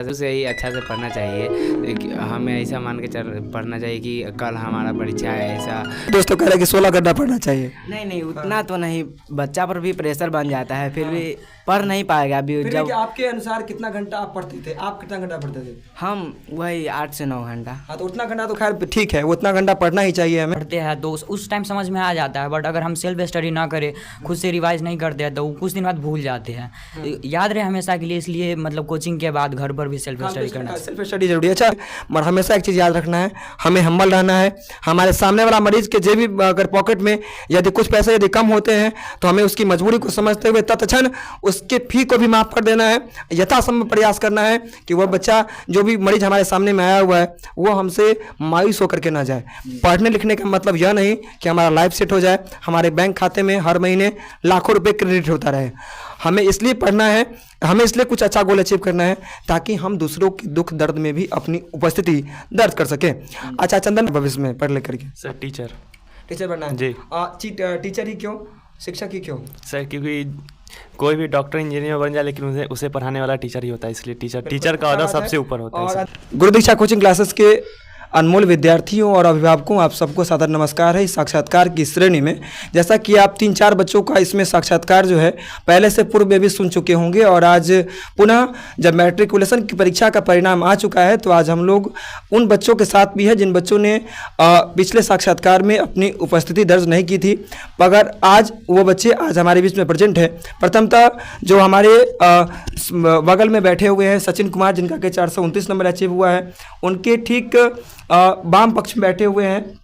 से ही अच्छा से पढ़ना चाहिए। हमें ऐसा मान के चल पढ़ना चाहिए कि कल हमारा परीक्षा है ऐसा। दोस्तों कह रहे हैं कि 16 घंटा पढ़ना चाहिए। नहीं उतना तो नहीं, बच्चा पर भी प्रेशर बन जाता है, फिर भी पढ़ नहीं पाएगा अभी। फिर जब कि आपके अनुसार कितना घंटा आप पढ़ते थे? आप कितना घंटा पढ़ते थे? हम वही 8 से 9 घंटा। हाँ, तो उतना घंटा तो खैर ठीक है, उतना घंटा पढ़ना ही चाहिए हमें। पढ़ते हैं तो उस टाइम समझ में आ जाता है, बट अगर हम सेल्फ स्टडी ना करें, खुद से रिवाइज नहीं करते हैं, तो कुछ दिन बाद भूल जाते हैं। याद रहे हमेशा के लिए, इसलिए मतलब कोचिंग के बाद घर पर भी सेल्फ स्टडी करना। सेल्फ स्टडी जरूरी है। अच्छा, मगर हमेशा एक चीज़ याद रखना है, हमें हम्बल रहना है। हमारे सामने वाला मरीज के जो भी अगर पॉकेट में यदि कुछ पैसे यदि कम होते हैं तो हमें उसकी मजबूरी को समझते हुए तत्क्षण उसके फी को भी माफ कर देना है। यथासंभव प्रयास करना है कि वह बच्चा, जो भी मरीज हमारे सामने में आया हुआ है, वो हमसे मायूस होकर के ना जाए। पढ़ने लिखने का मतलब यह नहीं कि हमारा लाइफ सेट हो जाए, हमारे बैंक खाते में हर महीने लाखों रुपए क्रेडिट होता रहे। हमें इसलिए पढ़ना है, हमें इसलिए कुछ अच्छा गोल अचीव करना है ताकि हम दूसरों के दुख दर्द में भी अपनी उपस्थिति दर्ज कर सकें। अच्छा चंदन, भविष्य में पढ़ लिख करके सर टीचर बनना है जी। टीचर ही क्यों, शिक्षक ही क्यों? सर क्योंकि कोई भी डॉक्टर इंजीनियर बन जाए लेकिन उसे पढ़ाने वाला टीचर ही होता है, इसलिए टीचर का ऑर्डर सबसे ऊपर होता है सर। गुरु दीक्षा कोचिंग क्लासेस के अनमोल विद्यार्थियों और अभिभावकों, आप सबको सादर नमस्कार है। इस साक्षात्कार की श्रेणी में जैसा कि आप 3-4 बच्चों का इसमें साक्षात्कार जो है पहले से पूर्व में भी सुन चुके होंगे, और आज पुनः जब मैट्रिकुलेशन की परीक्षा का परिणाम आ चुका है तो आज हम लोग उन बच्चों के साथ भी है जिन बच्चों ने पिछले साक्षात्कार में अपनी उपस्थिति दर्ज नहीं की थी, मगर आज वो बच्चे आज हमारे बीच में प्रेजेंट है। प्रथमतः जो हमारे बगल में बैठे हुए हैं सचिन कुमार, जिनका के 429 नंबर अचीव हुआ है, उनके ठीक वाम पक्ष में बैठे हुए हैं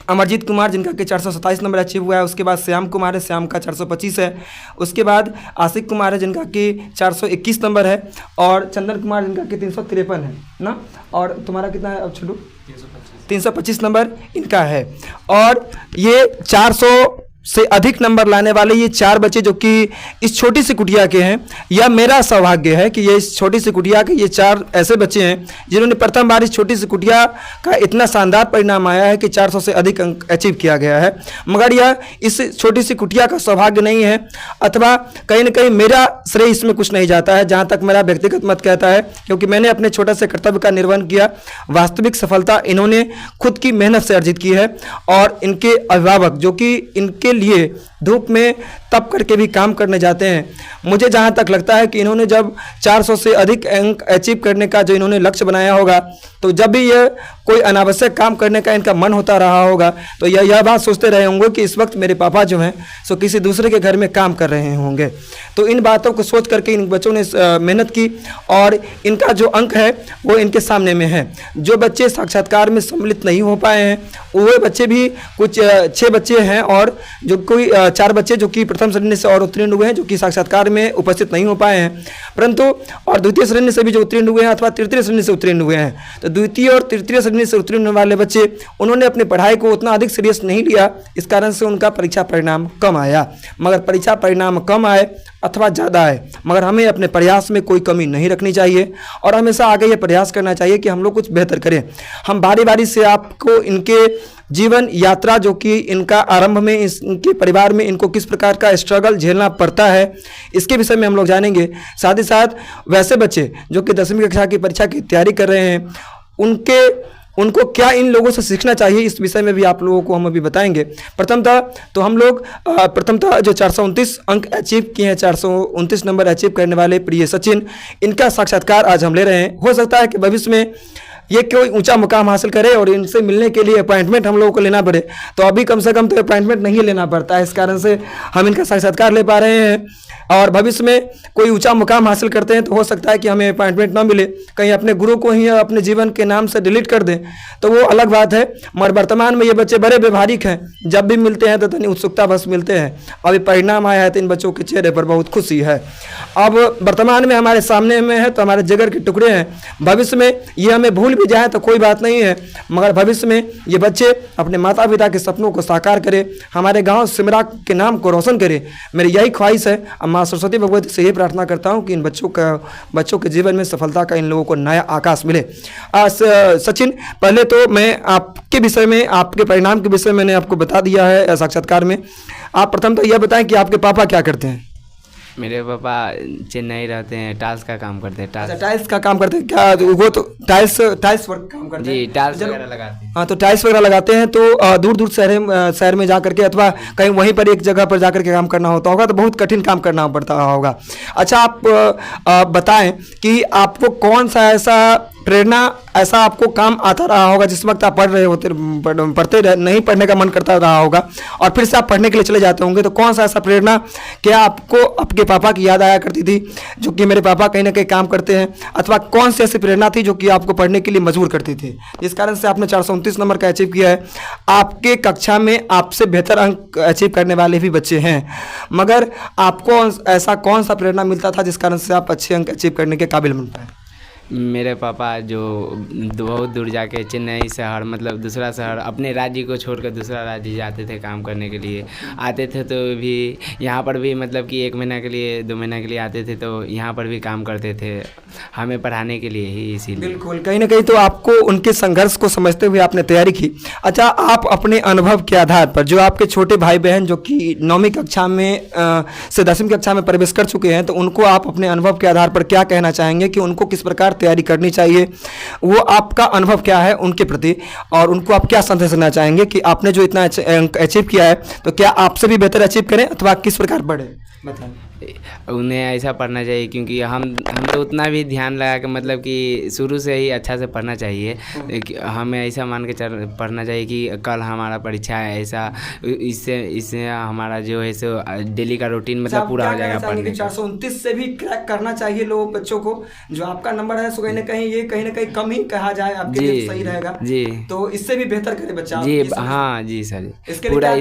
अमरजीत कुमार, जिनका कि 427 नंबर अचीव हुआ है। उसके बाद श्याम कुमार है, श्याम का 425 है। उसके बाद आशिक कुमार है, जिनका कि 421 नंबर है, और चंदन कुमार, जिनका कि 353 है ना। और तुम्हारा कितना है अब छोटू? 325 नंबर इनका है। और ये 400 से अधिक नंबर लाने वाले ये 4 बच्चे जो कि इस छोटी सी कुटिया के हैं, यह मेरा सौभाग्य है कि ये इस छोटी सी कुटिया के ये 4 ऐसे बच्चे हैं जिन्होंने प्रथम बार इस छोटी सी कुटिया का इतना शानदार परिणाम आया है कि 400 से अधिक अंक अचीव किया गया है। मगर यह इस छोटी सी कुटिया का सौभाग्य नहीं है, अथवा कहीं ना कहीं मेरा श्रेय इसमें कुछ नहीं जाता है, जहाँ तक मेरा व्यक्तिगत मत कहता है, क्योंकि मैंने अपने छोटे से कर्तव्य का निर्वहन किया। वास्तविक सफलता इन्होंने खुद की मेहनत से अर्जित की है, और इनके अभिभावक जो कि इनके लिए धूप में तप करके भी काम करने जाते हैं। मुझे जहां तक लगता है कि इन्होंने जब 400 से अधिक अंक अचीव करने का जो इन्होंने लक्ष्य बनाया होगा, तो जब भी ये कोई अनावश्यक काम करने का इनका मन होता रहा होगा तो यह बात सोचते रहे होंगे कि इस वक्त मेरे पापा जो हैं सो किसी दूसरे के घर में काम कर रहे होंगे। तो इन बातों को सोच करके इन बच्चों ने मेहनत की, और इनका जो अंक है वो इनके सामने में है। जो बच्चे साक्षात्कार में सम्मिलित नहीं हो पाए हैं वो बच्चे भी कुछ 6 बच्चे हैं, और जो कोई 4 बच्चे जो कि प्रथम श्रेणी से और उत्तीर्ण हुए हैं, जो कि साक्षात्कार में उपस्थित नहीं हो पाए हैं, परंतु और द्वितीय श्रेणी से भी जो उत्तीर्ण हुए हैं अथवा तृतीय श्रेणी से उत्तीर्ण हुए हैं। तो द्वितीय और तृतीय श्रेणी से उत्तीर्ण वाले बच्चे, उन्होंने अपनी पढ़ाई को उतना अधिक सीरियस नहीं लिया, इस कारण से उनका परीक्षा परिणाम कम आया। मगर परीक्षा परिणाम कम आए अथवा ज़्यादा आए, मगर हमें अपने प्रयास में कोई कमी नहीं रखनी चाहिए, और हमेशा आगे ये प्रयास करना चाहिए कि हम लोग कुछ बेहतर करें। हम बारी बारी से आपको इनके जीवन यात्रा जो कि इनका आरंभ में इनके परिवार में इनको किस प्रकार का स्ट्रगल झेलना पड़ता है, इसके विषय में हम लोग जानेंगे। साथ ही साथ वैसे बच्चे जो कि 10वीं कक्षा की परीक्षा की तैयारी कर रहे हैं, उनको क्या इन लोगों से सीखना चाहिए, इस विषय में भी आप लोगों को हम अभी बताएंगे। प्रथमतः तो हम लोग जो 429 अंक अचीव किए हैं, 429 नंबर अचीव करने वाले प्रिय सचिन, इनका साक्षात्कार आज हम ले रहे हैं। हो सकता है कि भविष्य में ये कोई ऊंचा मुकाम हासिल करे और इनसे मिलने के लिए अपॉइंटमेंट हम लोगों को लेना पड़े, तो अभी कम से कम तो अपॉइंटमेंट नहीं लेना पड़ता है, इस कारण से हम इनका साक्षात्कार ले पा रहे हैं। और भविष्य में कोई ऊंचा मुकाम हासिल करते हैं तो हो सकता है कि हमें अपॉइंटमेंट ना मिले, कहीं अपने गुरु को ही अपने जीवन के नाम से डिलीट कर दें, तो वो अलग बात है। मगर वर्तमान में ये बच्चे बड़े व्यवहारिक हैं, जब भी मिलते हैं तो तनी उत्सुकता बस मिलते हैं। अभी परिणाम आया है तो इन बच्चों के चेहरे पर बहुत खुशी है। अब वर्तमान में हमारे सामने में है तो हमारे जिगर के टुकड़े हैं, भविष्य में ये हमें भूल भी जाए तो कोई बात नहीं है, मगर भविष्य में ये बच्चे अपने माता पिता के सपनों को साकार करें, हमारे गाँव सिमरा के नाम को रोशन करें। मेरी यही ख्वाहिश है। माँ सरस्वती भगवती से ये प्रार्थना करता हूँ कि इन बच्चों के जीवन में सफलता का इन लोगों को नया आकाश मिले। सचिन, पहले तो मैं आपके विषय में, आपके परिणाम के विषय में मैंने आपको बता दिया है साक्षात्कार में। आप प्रथम तो यह बताएं कि आपके पापा क्या करते हैं? मेरे पापा चेन्नई रहते हैं, टाइल्स का काम करते हैं। अच्छा, टाइल्स का काम करते हैं क्या? वो तो टाइल्स वर्क काम करते हैं जी, टाइल्स वगैरह लगाते हैं। हाँ, तो टाइल्स वगैरह लगाते हैं तो दूर दूर शहर में जा करके अथवा कहीं वहीं पर एक जगह पर जा करके काम करना होता होगा, तो बहुत कठिन काम करना पड़ता होगा। अच्छा, आप बताएं कि आपको कौन सा ऐसा प्रेरणा, ऐसा आपको काम आता रहा होगा जिस वक्त आप पढ़ रहे होते, नहीं पढ़ने का मन करता रहा होगा और फिर से आप पढ़ने के लिए चले जाते होंगे, तो कौन सा ऐसा प्रेरणा, क्या आपको आपके पापा की याद आया करती थी जो कि मेरे पापा कहीं ना कहीं काम करते हैं, अथवा कौन सी ऐसी प्रेरणा थी जो कि आपको पढ़ने के लिए मजबूर करती थी, जिस कारण से आपने 429 नंबर का अचीव किया है? आपके कक्षा में आपसे बेहतर अंक अचीव करने वाले भी बच्चे हैं, मगर आपको ऐसा कौन सा प्रेरणा मिलता था जिस कारण से आप अच्छे अंक अचीव करने के काबिल बन पाए? मेरे पापा जो बहुत दूर जाके चेन्नई शहर, मतलब दूसरा शहर, अपने राज्य को छोड़कर दूसरा राज्य जाते थे काम करने के लिए। आते थे तो भी यहाँ पर भी मतलब कि 1 महीना के लिए 2 महीना के लिए आते थे, तो यहाँ पर भी काम करते थे हमें पढ़ाने के लिए ही, इसीलिए। बिल्कुल, कहीं ना कहीं तो आपको उनके संघर्ष को समझते हुए आपने तैयारी की। अच्छा, आप अपने अनुभव के आधार पर जो आपके छोटे भाई बहन जो कि 9वीं कक्षा में से 10वीं कक्षा में प्रवेश कर चुके हैं, तो उनको आप अपने अनुभव के आधार पर क्या कहना चाहेंगे कि उनको किस प्रकार तैयारी करनी चाहिए? वो आपका अनुभव क्या है उनके प्रति, और उनको आप क्या संदेश देना चाहेंगे कि आपने जो इतना अंक अचीव किया है, तो क्या आपसे भी बेहतर अचीव करें अथवा किस प्रकार बढ़े? बताएं। उन्हें ऐसा पढ़ना चाहिए, क्योंकि हम तो उतना भी ध्यान लगा के मतलब कि शुरू से ही अच्छा से पढ़ना चाहिए। हमें ऐसा मान के पढ़ना चाहिए कि कल हमारा परीक्षा है, ऐसा इससे हमारा जो है सो डेली का रूटीन मतलब पूरा हो जाएगा पढ़ने का। 429 से भी क्रैक करना चाहिए लोग बच्चों को। जो आपका नंबर है सो कहीं ना कहीं कम ही कहा जाए, आपके लिए सही रहेगा जी। तो इससे भी बेहतर करे बच्चा जी। हाँ जी सर, इसके पूरा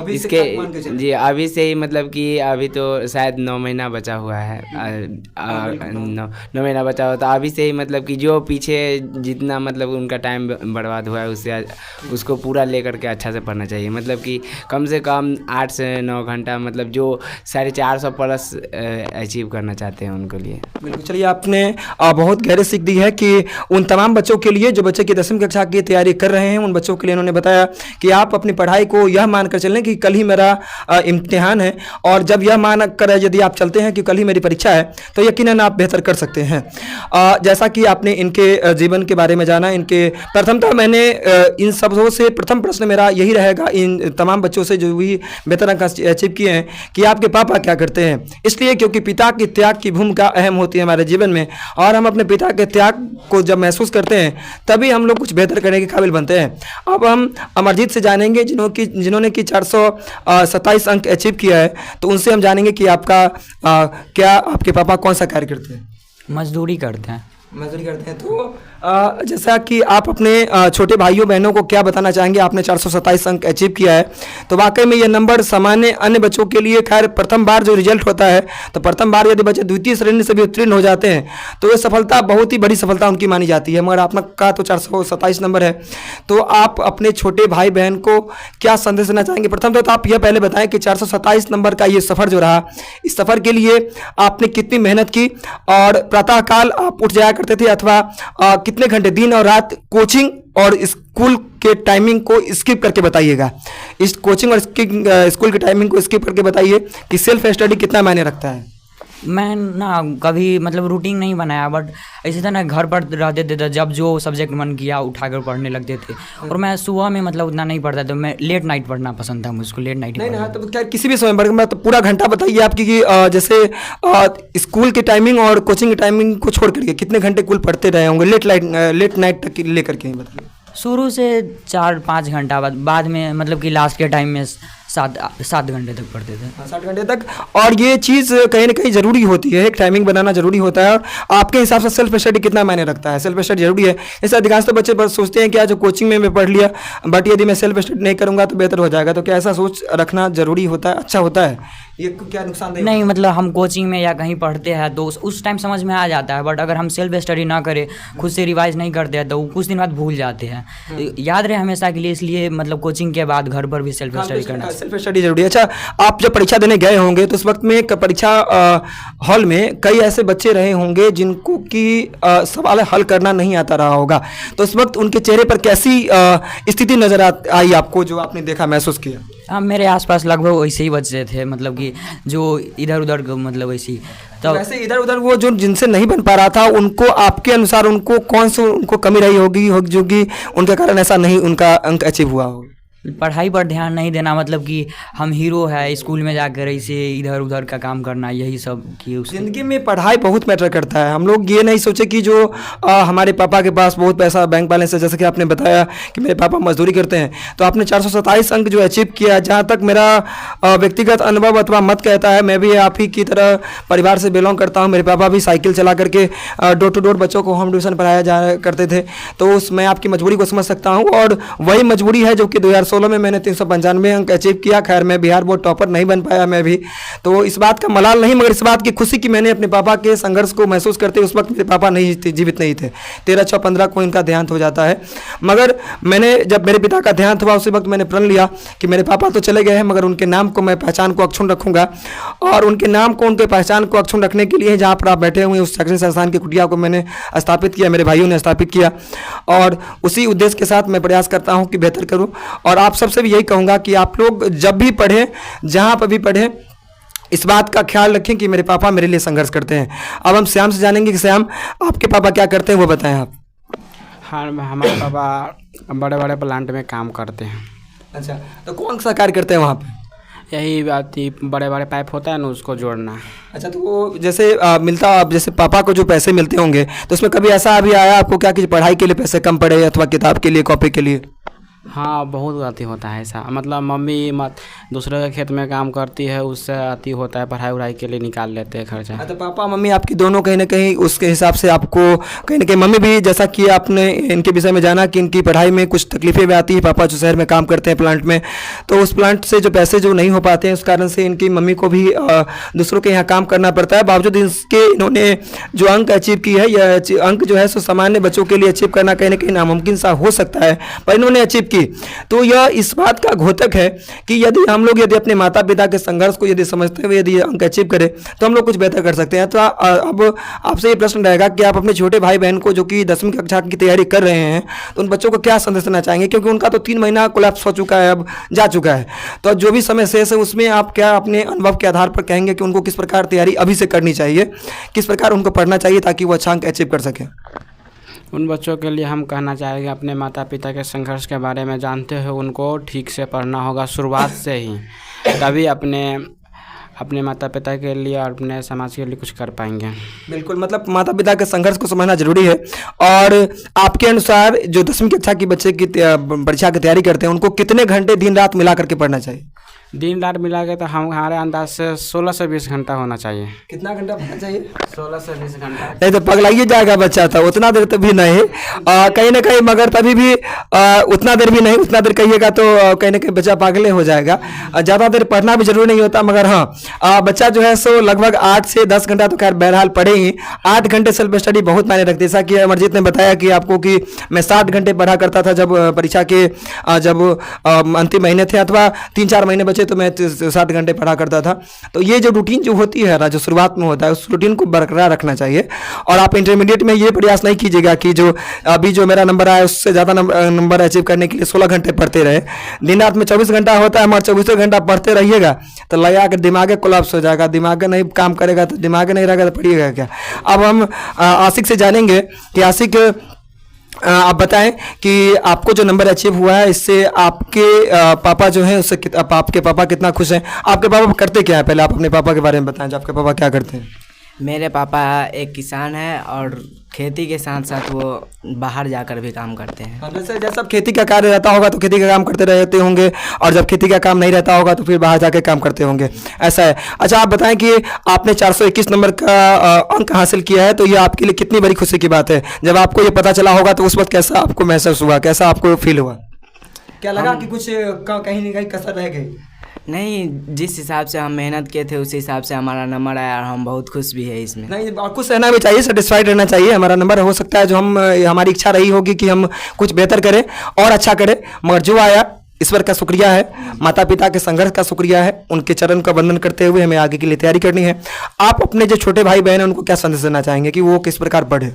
इसके जी अभी से ही मतलब कि अभी तो शायद 9 महीना बचा हुआ है, 9 महीना बचा हुआ, तो अभी से ही मतलब कि जो पीछे जितना मतलब उनका टाइम बर्बाद हुआ है उससे उसको पूरा लेकर के अच्छा से पढ़ना चाहिए। मतलब कि कम से कम 8 से 9 घंटा, मतलब जो 450 प्लस अचीव करना चाहते हैं उनके लिए। बिल्कुल, चलिए आपने बहुत गहरी सीख दी है कि उन तमाम बच्चों के लिए जो बच्चे की 10वीं कक्षा की तैयारी कर रहे हैं, उन बच्चों के लिए उन्होंने बताया कि आप अपनी पढ़ाई को यह मानकर चलें कि कल ही मेरा इम्तिहान है, और जब यह मान कर यदि आप चलते हैं कि कल ही मेरी परीक्षा है, तो यकीनन आप बेहतर कर सकते हैं। जैसा कि आपने इनके जीवन के बारे में जाना, इनके प्रथमतः मैंने इन सबों से प्रथम प्रश्न मेरा यही रहेगा, इन तमाम बच्चों से जो भी बेहतर अंक अचीव किए हैं, कि आपके पापा क्या करते हैं। इसलिए क्योंकि पिता की त्याग की भूमिका अहम होती है हमारे जीवन में, और हम अपने पिता के त्याग को जब महसूस करते हैं तभी हम लोग कुछ बेहतर करने के काबिल बनते हैं। अब हम अमरजीत से जानेंगे जिन्होंने कि 427 अंक अचीव किया है, तो उनसे हम जानेंगे कि आपका क्या आपके पापा कौन सा कार्य करते हैं? मजदूरी करते हैं। मजदूरी करते हैं। तो जैसा कि आप अपने छोटे भाइयों बहनों को क्या बताना चाहेंगे? आपने 427 अंक अचीव किया है, तो वाकई में ये नंबर सामान्य अन्य बच्चों के लिए, खैर प्रथम बार जो रिजल्ट होता है, तो प्रथम बार यदि बच्चे द्वितीय श्रेणी से भी उत्तीर्ण हो जाते हैं तो ये सफलता बहुत ही बड़ी सफलता उनकी मानी जाती है। मगर आपका तो 427 नंबर है, तो आप अपने छोटे भाई बहन को क्या संदेश देना चाहेंगे? प्रथम तो आप यह पहले बताएं कि 427 नंबर का ये सफ़र जो रहा, इस सफ़र के लिए आपने कितनी मेहनत की, और प्रातःकाल आप उठ जाया करते थे अथवा कितने घंटे दिन और रात कोचिंग और स्कूल के टाइमिंग को स्किप करके बताइएगा। इस कोचिंग और स्कूल की टाइमिंग को स्किप करके बताइए कि सेल्फ स्टडी कितना मायने रखता है। मैं ना कभी मतलब रूटीन नहीं बनाया, बट ऐसे था ना, घर पर रहते थे तो जब जो सब्जेक्ट मन किया उठाकर पढ़ने लगते थे, और मैं सुबह में मतलब उतना नहीं पढ़ता, तो मैं लेट नाइट पढ़ना पसंद था मुझको, लेट नाइट नहीं। हाँ, तो क्या किसी भी समय पर मैं तो पूरा घंटा बताइए आपकी कि जैसे स्कूल की टाइमिंग और कोचिंग की टाइमिंग को छोड़ करके कितने घंटे कुल पढ़ते रहे होंगे लेट नाइट तक लेकर के बताइए। शुरू से 4-5 घंटा बाद में मतलब कि लास्ट के टाइम में 7 घंटे तक पढ़ते थे। 7 घंटे तक। और ये चीज़ कहीं ना कहीं ज़रूरी होती है, एक टाइमिंग बनाना ज़रूरी होता है। और आपके हिसाब से सेल्फ स्टडी कितना मायने रखता है? सेल्फ स्टडी जरूरी है। ऐसे अधिकांश तो बच्चे बस सोचते हैं कि आज कोचिंग में मैं पढ़ लिया, बट यदि मैं सेल्फ स्टडी नहीं करूँगा तो बेहतर हो जाएगा, तो क्या ऐसा सोच रखना ज़रूरी होता है? अच्छा होता है? ये क्या नुकसान नहीं, मतलब हम कोचिंग में या कहीं पढ़ते हैं तो उस टाइम समझ में आ जाता है, बट अगर हम सेल्फ स्टडी ना करें, खुद से रिवाइज नहीं करते हैं, तो कुछ दिन बाद भूल जाते हैं। याद रहे हमेशा के लिए, इसलिए मतलब कोचिंग के बाद घर पर भी सेल्फ स्टडी करना चाहिए। सेल्फ स्टडी जरूरी है। अच्छा, आप जब परीक्षा देने गए होंगे तो उस वक्त में परीक्षा हॉल में कई ऐसे बच्चे रहे होंगे जिनको कि सवाल हल करना नहीं आता रहा होगा, तो उस वक्त उनके चेहरे पर कैसी स्थिति नजर आई आपको, जो आपने देखा, महसूस किया? हाँ, मेरे आसपास लगभग वैसे ही बच्चे थे, मतलब कि जो इधर उधर मतलब वैसे ही। तो तो वैसे इधर उधर वो जो जिनसे नहीं बन पा रहा था, उनको आपके अनुसार उनको कौन सी उनको कमी रही होगी जो कि उनके कारण ऐसा नहीं उनका अंक अचीव हुआ हो? पढ़ाई पर ध्यान नहीं देना, मतलब कि हम हीरो है स्कूल में जाकर ऐसे इधर उधर का काम करना, यही सब कि जिंदगी में पढ़ाई बहुत मैटर करता है। हम लोग ये नहीं सोचे कि जो हमारे पापा के पास बहुत पैसा बैंक बैलेंस है, जैसे कि आपने बताया कि मेरे पापा मजदूरी करते हैं, तो आपने 427 अंक जो अचीव किया, जहाँ तक मेरा व्यक्तिगत अनुभव अथवा मत कहता है, मैं भी आप ही की तरह परिवार से बिलोंग करता हूँ। मेरे पापा भी साइकिल चला करके डोर टू डोर बच्चों को होम ट्यूशन पढ़ाया जा करते थे, तो उस मैं आपकी मजबूरी को समझ सकता हूँ, और वही मजबूरी है जो कि 2016 में मैंने 395 अंक अचीव किया। खैर मैं बिहार बोर्ड टॉपर नहीं बन पाया मैं भी, तो इस बात का मलाल नहीं, मगर इस बात की खुशी कि मैंने अपने पापा के संघर्ष को महसूस करते, उस वक्त मेरे पापा नहीं थे, जीवित नहीं थे। 13/6/15 को इनका देहांत हो जाता है, मगर मैंने जब मेरे पिता का देहांत हुआ उसी वक्त मैंने प्रण लिया कि मेरे पापा तो चले गए हैं, मगर उनके नाम को मैं पहचान को अक्षुण्ण रखूंगा, और उनके नाम को उनके पहचान को अक्षुण्ण रखने के लिए जहाँ पर आप बैठे हुए उस शैक्षणिक संस्थान की कुटिया को मैंने स्थापित किया, मेरे भाइयों ने स्थापित किया, और उसी उद्देश्य के साथ मैं प्रयास करता हूँ कि बेहतर करूँ। और आप सबसे भी यही कहूँगा कि आप लोग जब भी पढ़ें, जहाँ पर भी पढ़ें, इस बात का ख्याल रखें कि मेरे पापा मेरे लिए संघर्ष करते हैं। अब हम श्याम से जानेंगे कि श्याम आपके पापा क्या करते हैं, वो बताएं आप। हाँ, हमारे पापा बड़े बड़े प्लांट में काम करते हैं। अच्छा, तो कौन सा कार्य करते हैं वहाँ पे? यही बात ही, बड़े बड़े पाइप होता है ना, उसको जोड़ना। अच्छा, तो वो जैसे मिलता, आप जैसे पापा को जो पैसे मिलते होंगे, तो उसमें कभी ऐसा अभी आया आपको क्या कि पढ़ाई के लिए पैसे कम पड़े अथवा किताब के लिए, कॉपी के लिए? हाँ, बहुत अति होता है ऐसा, मतलब मम्मी दूसरे के खेत में काम करती है, उससे अति होता है, पढ़ाई वढ़ाई के लिए निकाल लेते हैं खर्चा। तो पापा मम्मी आपकी दोनों कहीं ना कहीं उसके हिसाब से आपको कहीं ना कहीं, मम्मी भी जैसा कि आपने इनके विषय में जाना कि इनकी पढ़ाई में कुछ तकलीफें भी आती है, पापा जो शहर में काम करते हैं प्लांट में, तो उस प्लांट से जो पैसे जो नहीं हो पाते हैं, उस कारण से इनकी मम्मी को भी दूसरों के यहाँ काम करना पड़ता है। बावजूद इसके इन्होंने जो अंक अचीव की है, यह अंक जो है सो सामान्य बच्चों के लिए अचीव करना कहीं ना कहीं नामुमकिन सा हो सकता है, पर इन्होंने अचीव की, तो यह इस बात का घोतक है कि यदि हम लोग यदि अपने माता पिता के संघर्ष को यदि समझते हुए यदि अंक अचीव करें, तो हम लोग कुछ बेहतर कर सकते हैं। तो अब आपसे ये प्रश्न रहेगा कि आप अपने छोटे भाई बहन को जो कि 10वीं कक्षा की तैयारी कर रहे हैं, तो उन बच्चों को क्या संदेश देना चाहेंगे, क्योंकि उनका तो 3 महीना कोलैप्स हो चुका है, अब जा चुका है, तो जो भी समय शेष है उसमें आप क्या अपने अनुभव के आधार पर कहेंगे कि उनको किस प्रकार तैयारी अभी से करनी चाहिए, किस प्रकार उनको पढ़ना चाहिए ताकि वो अच्छा अंक अचीव कर सकें? उन बच्चों के लिए हम कहना चाहेंगे, अपने माता पिता के संघर्ष के बारे में जानते हुए उनको ठीक से पढ़ना होगा शुरुआत से ही, तभी अपने माता पिता के लिए और अपने समाज के लिए कुछ कर पाएंगे। बिल्कुल, मतलब माता पिता के संघर्ष को समझना जरूरी है। और आपके अनुसार जो 10वीं कक्षा की बच्चे की परीक्षा की तैयारी करते हैं, उनको कितने घंटे दिन रात मिला करके पढ़ना चाहिए? दिन रात मिला के तो हमारे अंदाज से 16 से 20 घंटा होना चाहिए। कितना घंटा पढ़ना चाहिए? 16 से 20 घंटा। नहीं तो पगलाइए जाएगा बच्चा, था उतना देर तो भी नहीं, कहीं ना कहीं, मगर तभी भी उतना देर भी नहीं, उतना देर कहिएगा तो कहीं ना कहीं बच्चा पागले हो जाएगा। ज़्यादा देर पढ़ना भी जरूरी नहीं होता, मगर हाँ बच्चा जो है सो लगभग 8 से 10 घंटा तो खैर बहरहाल पढ़े ही। 8 घंटे सेल्फ स्टडी बहुत मायने रखती है। जैसा कि अमरजीत ने बताया कि आपको कि मैं 60 घंटे पढ़ा करता था जब परीक्षा के जब अंतिम महीने थे, अथवा 3-4 महीने बचे तो मैं 60 घंटे पढ़ा करता था। तो ये जो रूटीन जो होती है ना, जो शुरुआत में होता है, उस रूटीन को बरकरार रखना चाहिए। और आप इंटरमीडिएट में ये प्रयास नहीं कीजिएगा कि जो अभी जो मेरा नंबर आया उससे ज़्यादा नंबर अचीव करने के लिए 16 घंटे पढ़ते रहे। दिन रात में 24 घंटा होता है, हमारे 24 घंटा पढ़ते रहिएगा तो लगा के दिमाग कोलैप्स हो जाएगा। दिमाग नहीं काम करेगा तो दिमाग नहीं रहेगा तो पढ़िएगा क्या। अब हम आशिक से जानेंगे कि आशिक आप बताएं कि आपको जो नंबर अचीव हुआ है इससे आपके पापा जो हैं उससे आपके पापा कितना खुश हैं? आपके पापा करते क्या है, पहले आप अपने पापा के बारे में बताएं, जो आपके पापा क्या करते हैं? मेरे पापा एक किसान है और खेती के साथ साथ वो बाहर जाकर भी काम करते हैं। जैसे जैसा खेती का कार्य रहता होगा तो खेती का काम करते रहते होंगे, और जब खेती का काम नहीं रहता होगा तो फिर बाहर जाके काम करते होंगे, ऐसा है। अच्छा, आप बताएं कि आपने 421 नंबर का अंक हासिल किया है, तो ये आपके लिए कितनी बड़ी खुशी की बात है? जब आपको ये पता चला होगा तो उस वक्त कैसा आपको महसूस हुआ, कैसा आपको फील हुआ? क्या लगा कि कुछ कहीं ना कहीं कसर रह गई? नहीं, जिस हिसाब से हम मेहनत किए थे उस हिसाब से हमारा नंबर आया और हम बहुत खुश भी है इसमें। नहीं, खुश रहना भी चाहिए, सेटिस्फाइड रहना चाहिए। हमारा नंबर हो सकता है जो हमारी इच्छा रही होगी कि हम कुछ बेहतर करें और अच्छा करें, मगर जो आया ईश्वर का शुक्रिया है, माता पिता के संघर्ष का शुक्रिया है। उनके चरण का वंदन करते हुए हमें आगे के लिए तैयारी करनी है। आप अपने जो छोटे भाई बहन हैं उनको क्या संदेश देना चाहेंगे कि वो किस प्रकार पढ़े?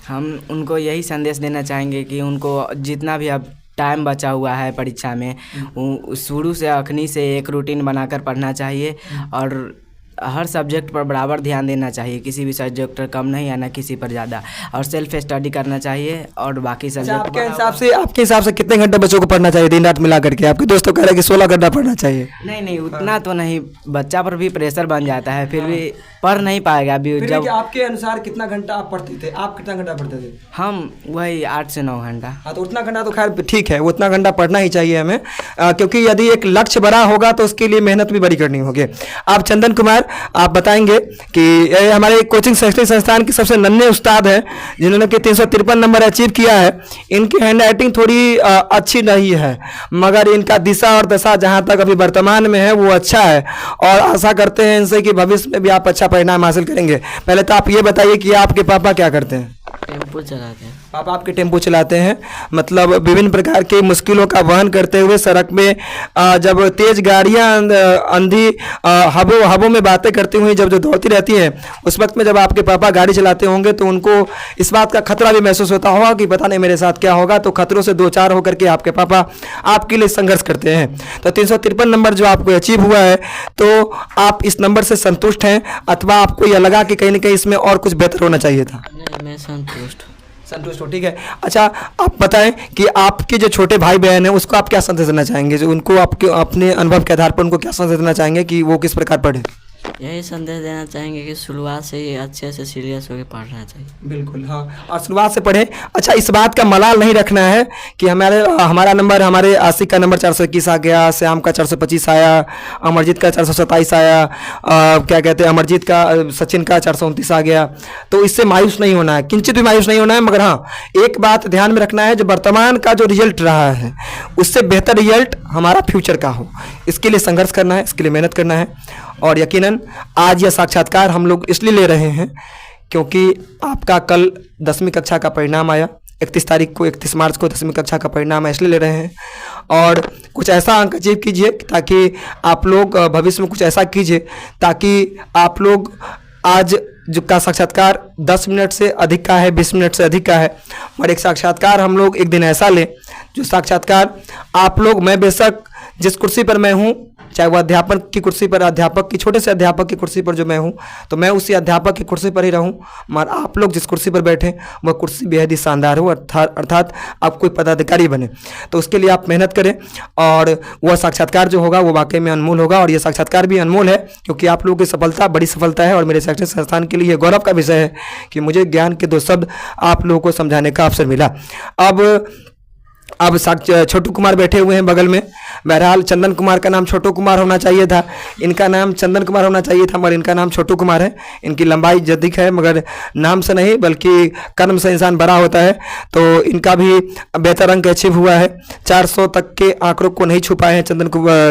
हम उनको यही संदेश देना चाहेंगे कि उनको जितना भी आप टाइम बचा हुआ है परीक्षा में, शुरू से अखनी से एक रूटीन बनाकर पढ़ना चाहिए और हर सब्जेक्ट पर बराबर ध्यान देना चाहिए, किसी भी सब्जेक्ट पर कम नहीं आना, किसी पर ज़्यादा, और सेल्फ स्टडी करना चाहिए और बाकी सब्जेक्ट। आपके हिसाब से कितने घंटे बच्चों को पढ़ना चाहिए दिन रात मिला करके? आपके दोस्तों कह रहे हैं कि 16 घंटा पढ़ना चाहिए। नहीं उतना तो नहीं, बच्चा पर भी प्रेशर बन जाता है, फिर भी पढ़ नहीं पाएगा अभी। जब आपके अनुसार कितना घंटा आप पढ़ते थे? आप कितना घंटा पढ़ते थे? हम वही 8 से 9 घंटा। हाँ, तो उतना घंटा तो खैर ठीक है, उतना घंटा पढ़ना ही चाहिए हमें, क्योंकि यदि एक लक्ष्य बड़ा होगा तो उसके लिए मेहनत भी बड़ी करनी होगी। आप चंदन कुमार, आप बताएंगे कि ये हमारे कोचिंग शैक्षणिक संस्थान के सबसे नन्हे उस्ताद हैं जिन्होंने कि 353 नंबर अचीव किया है। इनकी हैंड राइटिंग थोड़ी अच्छी नहीं है, मगर इनका दिशा और दशा जहाँ तक अभी वर्तमान में है वो अच्छा है, और आशा करते हैं इनसे कि भविष्य में भी आप अच्छा परिणाम हासिल करेंगे। पहले तो आप ये बताइए कि आपके पापा क्या करते हैं? टेम्पो चलाते हैं। पापा आपके टेम्पो चलाते हैं, मतलब विभिन्न प्रकार की मुश्किलों का वहन करते हुए सड़क में जब तेज गाड़ियां अंधी हबों में बातें करती हुई जब जो दौड़ती रहती हैं, उस वक्त में जब आपके पापा गाड़ी चलाते होंगे तो उनको इस बात का खतरा भी महसूस होता होगा कि पता नहीं मेरे साथ क्या होगा, तो खतरों से दो चार होकर के आपके पापा आपके लिए संघर्ष करते हैं। तो 353 नंबर जो आपको अचीव हुआ है, तो आप इस नंबर से संतुष्ट हैं अथवा आपको यह लगा कि कहीं ना कहीं इसमें और कुछ बेहतर होना चाहिए था? नहीं, मैं संतुष्ट हो, ठीक है। अच्छा, आप बताएं कि आपके जो छोटे भाई बहन हैं उसको आप क्या संदेश देना चाहेंगे, जो उनको आपके अपने अनुभव के आधार पर उनको क्या संदेश देना चाहेंगे कि वो किस प्रकार पढ़े? यही संदेश देना चाहेंगे कि शुरुआत से ही अच्छे से सीरियस होकर पढ़ना चाहिए। बिल्कुल, हाँ, और शुरुआत से पढ़े। अच्छा, इस बात का मलाल नहीं रखना है कि हमारा नंबर, हमारे आशिक का नंबर 421 आ गया, श्याम का 425 आया, अमरजीत का 427 आया, क्या कहते हैं अमरजीत का, सचिन का 429 आ गया, तो इससे मायूस नहीं होना है, किंचित भी मायूस नहीं होना है। मगर हाँ, एक बात ध्यान में रखना है, जो वर्तमान का जो रिजल्ट रहा है उससे बेहतर रिजल्ट हमारा फ्यूचर का हो, इसके लिए संघर्ष करना है, इसके लिए मेहनत करना है। और यकीनन आज यह साक्षात्कार हम लोग इसलिए ले रहे हैं क्योंकि आपका कल 10वीं कक्षा का परिणाम आया, 31 तारीख को, 31 मार्च को 10वीं कक्षा का परिणाम है, इसलिए ले रहे हैं। और कुछ ऐसा अंक अचीव कीजिए ताकि आप लोग भविष्य में कुछ ऐसा कीजिए ताकि आप लोग आज जो का साक्षात्कार 10 मिनट से अधिक का है, 20 मिनट से अधिक का है, और एक साक्षात्कार हम लोग एक दिन ऐसा लें जो साक्षात्कार आप लोग, मैं बेशक जिस कुर्सी पर मैं हूँ, चाहे वह अध्यापक की कुर्सी पर, अध्यापक की, छोटे से अध्यापक की कुर्सी पर जो मैं हूँ, तो मैं उसी अध्यापक की कुर्सी पर ही रहूँ, मगर आप लोग जिस कुर्सी पर बैठे वह कुर्सी बेहद ही शानदार हो, अर्थात आप कोई पदाधिकारी बने। तो उसके लिए आप मेहनत करें और वह साक्षात्कार जो होगा वो वाकई में अनमोल होगा। और यह साक्षात्कार भी अनमोल है क्योंकि आप लोगों की सफलता बड़ी सफलता है, और मेरे शैक्षणिक संस्थान के लिए गौरव का विषय है कि मुझे ज्ञान के 2 शब्द आप लोगों को समझाने का अवसर मिला। अब छोटू कुमार बैठे हुए हैं बगल में। बहरहाल चंदन कुमार का नाम छोटू कुमार होना चाहिए था, इनका नाम चंदन कुमार होना चाहिए था, मगर इनका नाम छोटू कुमार है। इनकी लंबाई अधिक है मगर नाम से नहीं बल्कि कर्म से इंसान बड़ा होता है। तो इनका भी बेहतर अंक अचीव हुआ है, 400 तक के आंकड़ों को नहीं छू पाए हैं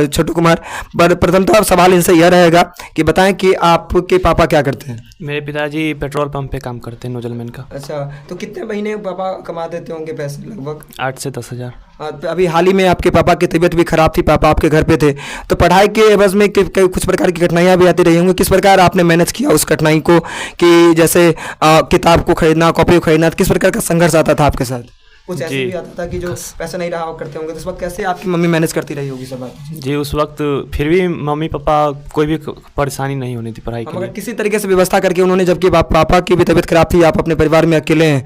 छोटू कुमार। प्रथम तो अब सवाल इनसे यह रहेगा कि बताएं कि आपके पापा क्या करते हैं? मेरे पिताजी पेट्रोल पंप पे काम करते हैं, नोजलमैन का। अच्छा, तो कितने महीने पापा कमा देते होंगे पैसे? लगभग 8 से 10 हज़ार। अभी हाल ही में आपके पापा की तबीयत भी खराब थी, पापा आपके घर पे थे, तो पढ़ाई के एवज में कुछ प्रकार की कठिनाइयाँ भी आती रही होंगी। किस प्रकार आपने मैनेज किया उस कठिनाई को, कि जैसे किताब को खरीदना, कॉपी को खरीदना, किस प्रकार का संघर्ष आता था आपके साथ? कुछ ऐसे भी आता था कि जो पैसा नहीं रहा करते होंगे, तो उस वक्त कैसे आपकी मम्मी मैनेज करती रही होगी सब बात? जी, उस वक्त फिर भी मम्मी पापा कोई भी परेशानी नहीं होनी थी पढ़ाई के लिए। किसी तरीके से व्यवस्था करके उन्होंने, जबकि पापा की भी तबीयत खराब थी, आप अपने परिवार में अकेले हैं,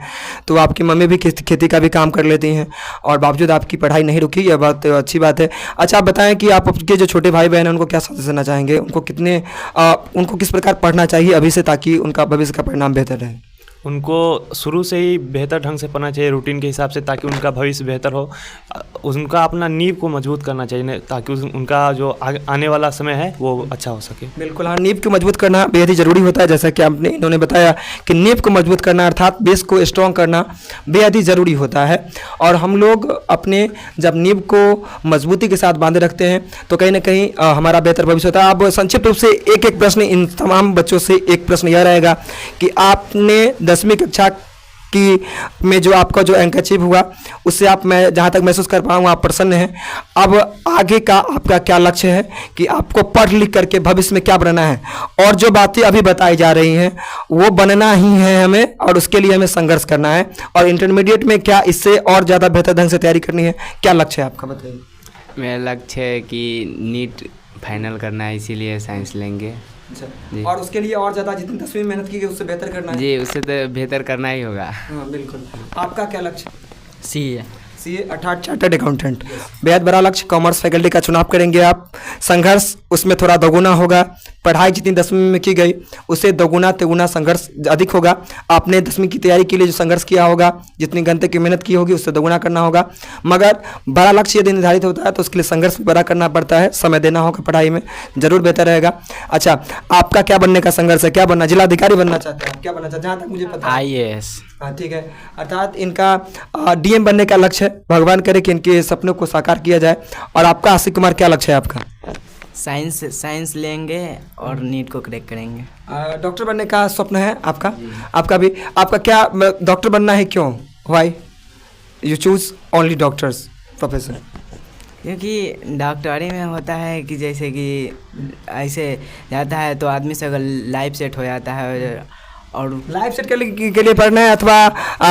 तो आपकी मम्मी भी खेती का भी काम कर लेती हैं और बावजूद आपकी पढ़ाई नहीं रुकी, यह बात अच्छी बात है। अच्छा, आप बताएं कि आप आपके जो छोटे भाई बहन हैं उनको क्या संदेश देना चाहेंगे? उनको किस प्रकार पढ़ना चाहिए अभी से ताकि उनका भविष्य का परिणाम बेहतर रहे? उनको शुरू से ही बेहतर ढंग से पढ़ना चाहिए, रूटीन के हिसाब से, ताकि उनका भविष्य बेहतर हो। उनका अपना नींव को मजबूत करना चाहिए ताकि उनका जो आने वाला समय है वो अच्छा हो सके। बिल्कुल, हाँ, नींव को मजबूत करना बेहद ही ज़रूरी होता है। जैसा कि इन्होंने बताया कि नींव को मजबूत करना अर्थात बेस को स्ट्रॉन्ग करना बेहद ही ज़रूरी होता है। और हम लोग अपने जब नींव को मजबूती के साथ बांधे रखते हैं तो कहीं ना कहीं हमारा बेहतर भविष्य होता है। अब संक्षिप्त रूप से एक प्रश्न इन तमाम बच्चों से, एक प्रश्न यह रहेगा कि आपने 10वीं कक्षा की में जो आपका जो एंक अचीव हुआ उससे आप, मैं जहाँ तक महसूस कर पाऊँ, आप प्रसन्न हैं। अब आगे का आपका क्या लक्ष्य है कि आपको पढ़ लिख करके भविष्य में क्या बनना है, और जो बातें अभी बताई जा रही हैं वो बनना ही है हमें, और उसके लिए हमें संघर्ष करना है। और इंटरमीडिएट में क्या इससे और ज़्यादा बेहतर ढंग से तैयारी करनी है, क्या लक्ष्य है आपका, बताइए। मेरा लक्ष्य है कि नीट फाइनल करना है, इसीलिए साइंस लेंगे जी। और उसके लिए और ज़्यादा जितनी 10वीं मेहनत की गई उससे बेहतर करना है जी, उससे तो बेहतर करना ही होगा। हाँ बिल्कुल। आपका क्या लक्ष्य? CA। सीए अर्थात चार्टर्ड अकाउंटेंट, बेहद बड़ा लक्ष्य। कॉमर्स फैकल्टी का चुनाव करेंगे आप, संघर्ष उसमें थोड़ा दोगुना होगा। पढ़ाई जितनी 10वीं में की गई उससे दोगुना तिगुना संघर्ष अधिक होगा। आपने 10वीं की तैयारी के लिए जो संघर्ष किया होगा, जितनी घंटे की मेहनत की होगी उससे दोगुना करना होगा। मगर बड़ा लक्ष्य यदि निर्धारित होता है तो उसके लिए संघर्ष भी बड़ा करना पड़ता है, समय देना होगा पढ़ाई में, जरूर बेहतर रहेगा। अच्छा, आपका क्या बनने का संघर्ष है, क्या बनना, जिलाधिकारी बनना चाहते हैं आप, क्या बनना चाहते हैं? जहाँ तक मुझे पता है IAS। हाँ ठीक है, अर्थात इनका DM बनने का लक्ष्य है। भगवान करे कि इनके सपनों को साकार किया जाए। और आपका आशिक कुमार क्या लक्ष्य है आपका? साइंस लेंगे और नीट को क्रैक करेंगे। डॉक्टर बनने का स्वप्न है आपका? आपका भी? आपका क्या डॉक्टर बनना है, क्यों, why you choose only doctors professor? क्योंकि डॉक्टरी में होता है कि जैसे कि ऐसे जाता है तो आदमी से अगर लाइफ सेट हो जाता है, और लाइफ सेट के लिए पढ़ना है, अथवा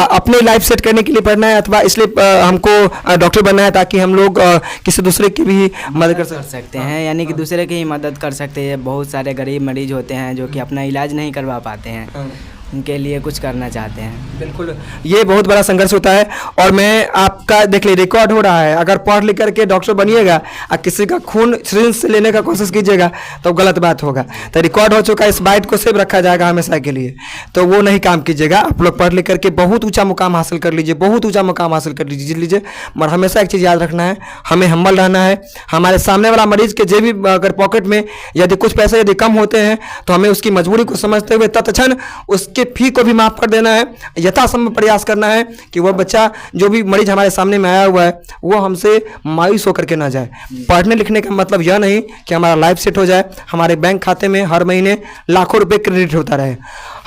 अपने लाइफ सेट करने के लिए पढ़ना है, अथवा इसलिए हमको डॉक्टर बनना है ताकि हम लोग किसी दूसरे की भी मदद कर सकते हैं, यानी कि दूसरे की ही मदद कर सकते हैं। बहुत सारे गरीब मरीज होते हैं जो कि अपना इलाज नहीं करवा पाते हैं, उनके लिए कुछ करना चाहते हैं। बिल्कुल, ये बहुत बड़ा संघर्ष होता है। और मैं आपका देख ली रिकॉर्ड हो रहा है, अगर पढ़ लिख करके डॉक्टर बनिएगा और किसी का खून सिरिंज से लेने का कोशिश कीजिएगा तो गलत बात होगा। तो रिकॉर्ड हो चुका है, इस बाइट को सेव रखा जाएगा हमेशा के लिए, तो वो नहीं काम कीजिएगा। आप लोग पढ़ लिख करके बहुत ऊंचा मुकाम हासिल कर लीजिए, बहुत ऊंचा मुकाम हासिल कर लीजिए। मगर हमेशा एक चीज़ याद रखना है, हमें हम्बल रहना है। हमारे सामने वाला मरीज के जेबी अगर पॉकेट में यदि कुछ पैसे यदि कम होते हैं तो हमें उसकी मजबूरी को समझते हुए तत्क्षण उसके फी को भी माफ कर देना है। यथासंभव प्रयास करना है कि वह बच्चा, जो भी मरीज हमारे सामने में आया हुआ है, वो हमसे मायूस होकर के ना जाए। पढ़ने लिखने का मतलब यह नहीं कि हमारा लाइफ सेट हो जाए, हमारे बैंक खाते में हर महीने लाखों रुपए क्रेडिट होता रहे।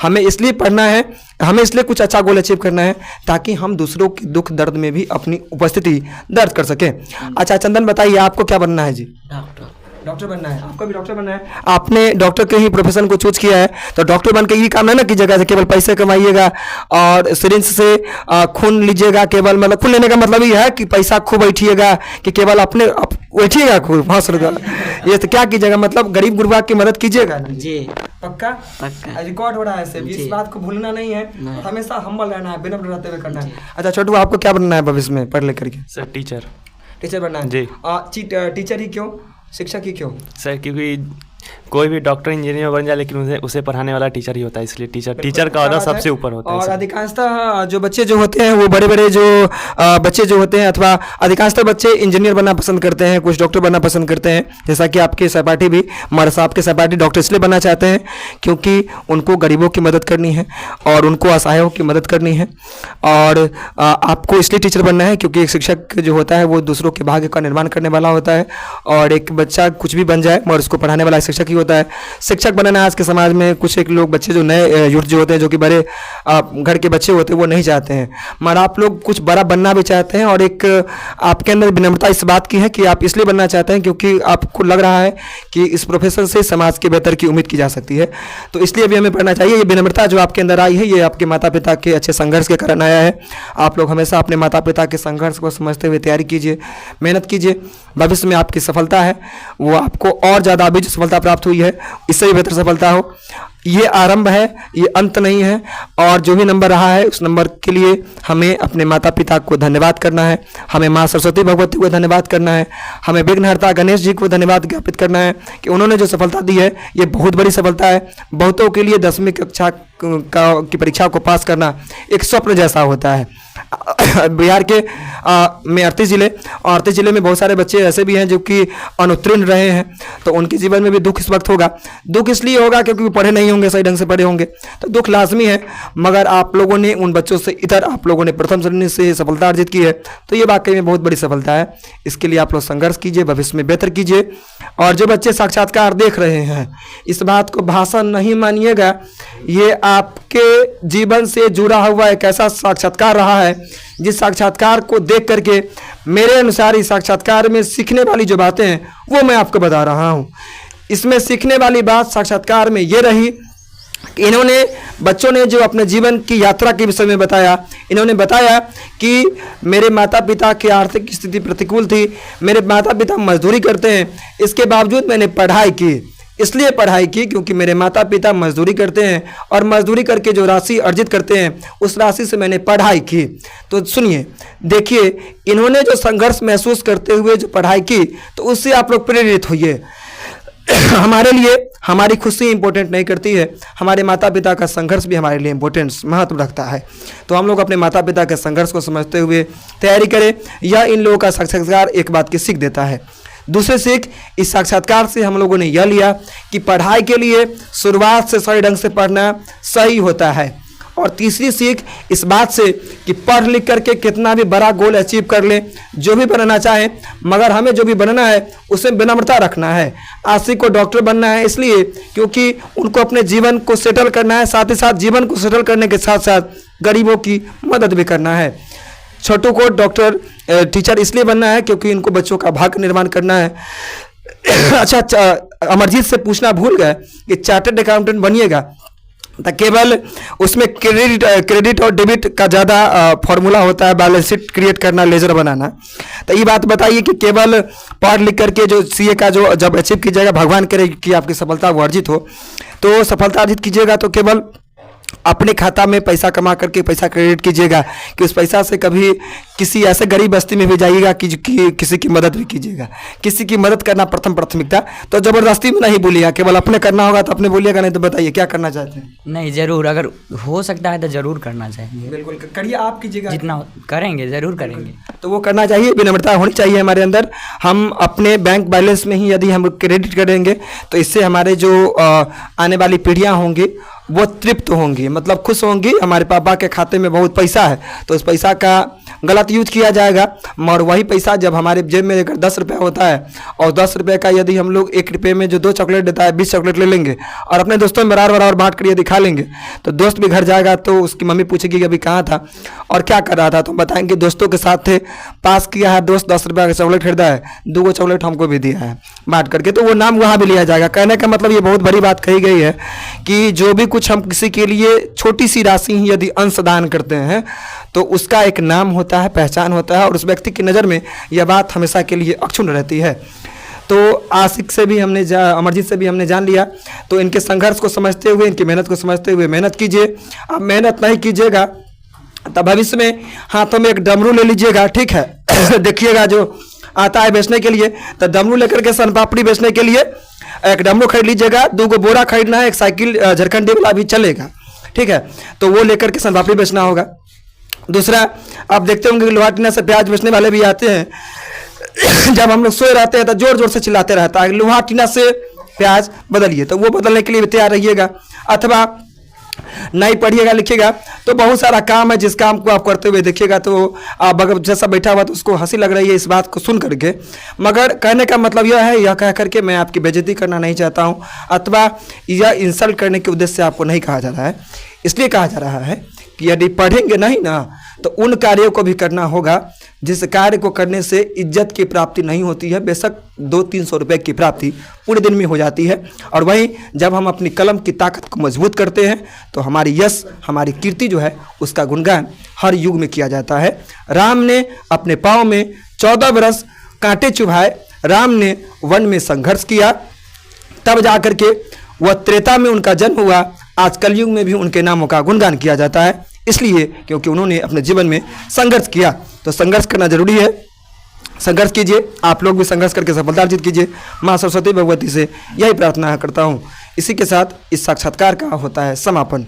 हमें इसलिए पढ़ना है, हमें इसलिए कुछ अच्छा गोल अचीव करना है ताकि हम दूसरों के दुख दर्द में भी अपनी उपस्थिति दर्ज कर सकें। अच्छा चंदन, बताइए आपको क्या बनना है जी? डॉक्टर बनना है। आपको भी डॉक्टर बनना है। आपने डॉक्टर के ही प्रोफेशन को चूज किया है, तो डॉक्टर बन के ये काम है ना कि जगह से केवल पैसे कमाइएगा और सिरिंज से खून लीजिएगा केवल, मतलब खून लेने का मतलब ये है कि पैसा खूब बैठिएगा, कि केवल अपने बैठिएगा खूब हाँ सर, ये तो क्या कीजिएगा, मतलब गरीब गुरबा की मदद कीजिएगा जी। पक्का? पक्का। रिकॉर्ड हो रहा है सिर्फ, इस बात को भूलना नहीं है, हमेशा हम्बल रहना है, विनम्र रहते हुए करना है। अच्छा छोटू, आपको क्या बनना है भविष्य में पढ़ लिख करके? Sir teacher. टीचर बनना है जी। टीचर ही क्यों, शिक्षक ही क्यों? सर क्योंकि कोई भी डॉक्टर इंजीनियर बन जाए लेकिन उसे पढ़ाने वाला टीचर ही होता है, इसलिए टीचर का ऑर्डर सबसे ऊपर होता है। और अधिकांशतः जो बच्चे जो होते हैं वो बड़े बड़े जो बच्चे जो होते हैं, अथवा अधिकांशतः बच्चे इंजीनियर बनना पसंद करते हैं, कुछ डॉक्टर बनना पसंद करते हैं। जैसा कि आपके सहपाठी भी, हमारे साहब के सहपाठी डॉक्टर इसलिए बनना चाहते हैं क्योंकि उनको गरीबों की मदद करनी है और उनको असहायों की मदद करनी है। और आपको इसलिए टीचर बनना है क्योंकि एक शिक्षक जो होता है वो दूसरों के भाग्य का निर्माण करने वाला होता है, और एक बच्चा कुछ भी बन जाए मगर उसको पढ़ाने वाला शिक्षक ही होता है। शिक्षक बनना आज के समाज में कुछ एक लोग बच्चे जो नए यूथ जो होते हैं, जो कि बड़े घर के बच्चे होते हैं, वो नहीं चाहते हैं, मगर आप लोग कुछ बड़ा बनना भी चाहते हैं। और एक आपके अंदर विनम्रता इस बात की है कि आप इसलिए बनना चाहते हैं क्योंकि आपको लग रहा है कि इस प्रोफेशन से समाज के बेहतर की उम्मीद की जा सकती है, तो इसलिए भी हमें पढ़ना चाहिए। ये विनम्रता जो आपके अंदर आई है, ये आपके माता पिता के अच्छे संघर्ष के कारण आया है। आप लोग हमेशा अपने माता पिता के संघर्ष को समझते हुए तैयारी कीजिए, मेहनत कीजिए। भविष्य में आपकी सफलता है वो आपको और ज़्यादा, अभी जो सफलता प्राप्त हुई है इससे भी बेहतर सफलता हो। ये आरंभ है, ये अंत नहीं है। और जो भी नंबर रहा है उस नंबर के लिए हमें अपने माता पिता को धन्यवाद करना है, हमें माँ सरस्वती भगवती को धन्यवाद करना है, हमें विघ्नहर्ता गणेश जी को धन्यवाद ज्ञापित करना है कि उन्होंने जो सफलता दी है ये बहुत बड़ी सफलता है। बहुतों के लिए 10वीं कक्षा की परीक्षा को पास करना एक स्वप्न जैसा होता है। बिहार के में 38 ज़िले, और 38 ज़िले में बहुत सारे बच्चे ऐसे भी हैं जो कि अनुत्तीर्ण रहे हैं, तो उनके जीवन में भी दुख इस वक्त होगा। दुख इसलिए होगा क्योंकि वो पढ़े नहीं होंगे, सही ढंग से पढ़े होंगे, तो दुख लाजमी है। मगर आप लोगों ने उन बच्चों से इधर आप लोगों ने प्रथम श्रेणी से सफलता अर्जित की है, तो ये वाकई में बहुत बड़ी सफलता है। इसके लिए आप लोग संघर्ष कीजिए, भविष्य में बेहतर कीजिए। और जो बच्चे साक्षात्कार देख रहे हैं, इस बात को भाषण नहीं मानिएगा, ये आपके जीवन से जुड़ा हुआ एक ऐसा साक्षात्कार रहा है जिस साक्षात्कार को देख करके मेरे अनुसार इस साक्षात्कार में सीखने वाली जो बातें हैं वो मैं आपको बता रहा हूँ। इसमें सीखने वाली बात साक्षात्कार में ये रही कि इन्होंने बच्चों ने जो अपने जीवन की यात्रा के विषय में बताया, इन्होंने बताया कि मेरे माता पिता की आर्थिक स्थिति प्रतिकूल थी, मेरे माता पिता मजदूरी करते हैं, इसके बावजूद मैंने पढ़ाई की। इसलिए पढ़ाई की क्योंकि मेरे माता पिता मजदूरी करते हैं और मजदूरी करके जो राशि अर्जित करते हैं उस राशि से मैंने पढ़ाई की। तो सुनिए, देखिए, इन्होंने जो संघर्ष महसूस करते हुए जो पढ़ाई की, तो उससे आप लोग प्रेरित होइए। हमारे लिए हमारी खुशी इंपॉर्टेंट नहीं करती है, हमारे माता पिता का संघर्ष भी हमारे लिए इंपॉर्टेंस महत्व रखता है। तो हम लोग अपने माता पिता के संघर्ष को समझते हुए तैयारी करें। यह इन लोगों का साक्षात्कार एक बात की सीख देता है। दूसरी सीख इस साक्षात्कार से हम लोगों ने यह लिया कि पढ़ाई के लिए शुरुआत से सही ढंग से पढ़ना सही होता है। और तीसरी सीख इस बात से कि पढ़ लिख करके कितना भी बड़ा गोल अचीव कर लें, जो भी बनना चाहें, मगर हमें जो भी बनना है उसमें विनम्रता रखना है। आशिक को डॉक्टर बनना है इसलिए क्योंकि उनको अपने जीवन को सेटल करना है, साथ ही साथ जीवन को सेटल करने के साथ साथ गरीबों की मदद भी करना है। छोटू को डॉक्टर टीचर इसलिए बनना है क्योंकि इनको बच्चों का भाग्य निर्माण करना है। अच्छा, अमरजीत से पूछना भूल गए कि चार्टर्ड अकाउंटेंट बनिएगा तो केवल उसमें क्रेडिट और डेबिट का ज़्यादा फॉर्मूला होता है, बैलेंस शीट क्रिएट करना, लेजर बनाना। तो ये बात बताइए कि केवल पढ़ लिख करके जो सीए का जो जब अचीव कीजिएगा, भगवान करे कि आपकी सफलता वो अर्जित हो, तो सफलता अर्जित कीजिएगा तो केवल अपने खाता में पैसा कमा करके पैसा क्रेडिट कीजिएगा कि उस पैसा से कभी किसी ऐसे गरीब बस्ती में भी जाइएगा कि किसी की मदद भी कीजिएगा। किसी की मदद करना प्रथम प्राथमिकता। तो ज़बरदस्ती में नहीं बोलिएगा, केवल अपने करना होगा तो अपने बोलिएगा, नहीं तो बताइए क्या करना चाहते हैं। नहीं, ज़रूर, अगर हो सकता है तो ज़रूर करना चाहिए। बिल्कुल करिए, आप कीजिएगा, जितना करेंगे ज़रूर करेंगे। तो वो करना चाहिए, विनम्रता होनी चाहिए हमारे अंदर। हम अपने बैंक बैलेंस में ही यदि हम क्रेडिट करेंगे तो इससे हमारे जो आने वाली पीढ़ियाँ होंगी वो तृप्त होंगी, मतलब खुश होंगी। हमारे पापा के खाते में बहुत पैसा है तो उस पैसा का गलत यूज किया जाएगा, और वही पैसा जब हमारे जेब में अगर 10 रुपये होता है और 10 रुपये का यदि हम लोग 1 रुपये में जो 2 चॉकलेट देता है 20 चॉकलेट ले लेंगे और अपने दोस्तों में बराबर बांट कर यदि खा लेंगे तो दोस्त भी घर जाएगा तो उसकी मम्मी पूछेगी कि अभी कहाँ था और क्या कर रहा था, तो हम बताएंगे दोस्तों के साथ थे, पास किया है, दोस्त 10 रुपये का चॉकलेट खरीदा है, 2 चॉकलेट हमको भी दिया है बांट करके, तो वो नाम वहाँ भी लिया जाएगा। कहने का मतलब ये बहुत बड़ी बात कही गई है कि जो भी कुछ हम किसी के लिए छोटी सी राशि ही यदि अंश दान करते हैं तो उसका एक नाम होता है, पहचान होता है, और उस व्यक्ति की नज़र में यह बात हमेशा के लिए अक्षुण्ण रहती है। तो आशिक से भी हमने अमरजीत से भी हमने जान लिया। तो इनके संघर्ष को समझते हुए, इनकी मेहनत को समझते हुए मेहनत कीजिए। आप मेहनत नहीं कीजिएगा तो भविष्य में हाथों में एक डमरू ले लीजिएगा, ठीक है। देखिएगा जो आता है बेचने के लिए, तो डमरू लेकर के सन पापड़ी बेचने के लिए एक डमरू खरीद लीजिएगा, 2 बोरा खरीदना है, एक साइकिल झारखंडी वाला भी चलेगा, ठीक है, तो वो लेकर के सन पापड़ी बेचना होगा। दूसरा, आप देखते होंगे कि लोहा टीना से प्याज बेचने वाले भी आते हैं। जब हम लोग सोए रहते हैं तो जोर जोर से चिल्लाते रहता है लोहा टीना से प्याज बदलिए, तो वो बदलने के लिए भी तैयार रहिएगा। अथवा नहीं पढ़िएगा लिखिएगा तो बहुत सारा काम है जिस काम को आप करते हुए देखिएगा तो आप अगर जैसा बैठा हुआ तो उसको हंसी लग रही है इस बात को सुन करके, मगर कहने का मतलब यह है, यह कह करके मैं आपकी बेइज्जती करना नहीं चाहता हूँ अथवा यह इंसल्ट करने के उद्देश्य से आपको नहीं कहा जा रहा है। इसलिए कहा जा रहा है कि यदि पढ़ेंगे नहीं ना तो उन कार्यों को भी करना होगा जिस कार्य को करने से इज्जत की प्राप्ति नहीं होती है, बेशक 200-300 रुपये की प्राप्ति पूरे दिन में हो जाती है। और वहीं जब हम अपनी कलम की ताकत को मजबूत करते हैं तो हमारी यश, हमारी कीर्ति जो है उसका गुणगान हर युग में किया जाता है। राम ने अपने पाँव में 14 बरस कांटे चुभाए, राम ने वन में संघर्ष किया, तब जाकर के वह त्रेता में उनका जन्म हुआ। आज कलयुग में भी उनके नामों का गुणगान किया जाता है, इसलिए क्योंकि उन्होंने अपने जीवन में संघर्ष किया। तो संघर्ष करना जरूरी है, संघर्ष कीजिए, आप लोग भी संघर्ष करके सफलता अर्जित कीजिए। माँ सरस्वती भगवती से यही प्रार्थना करता हूँ। इसी के साथ इस साक्षात्कार का होता है समापन।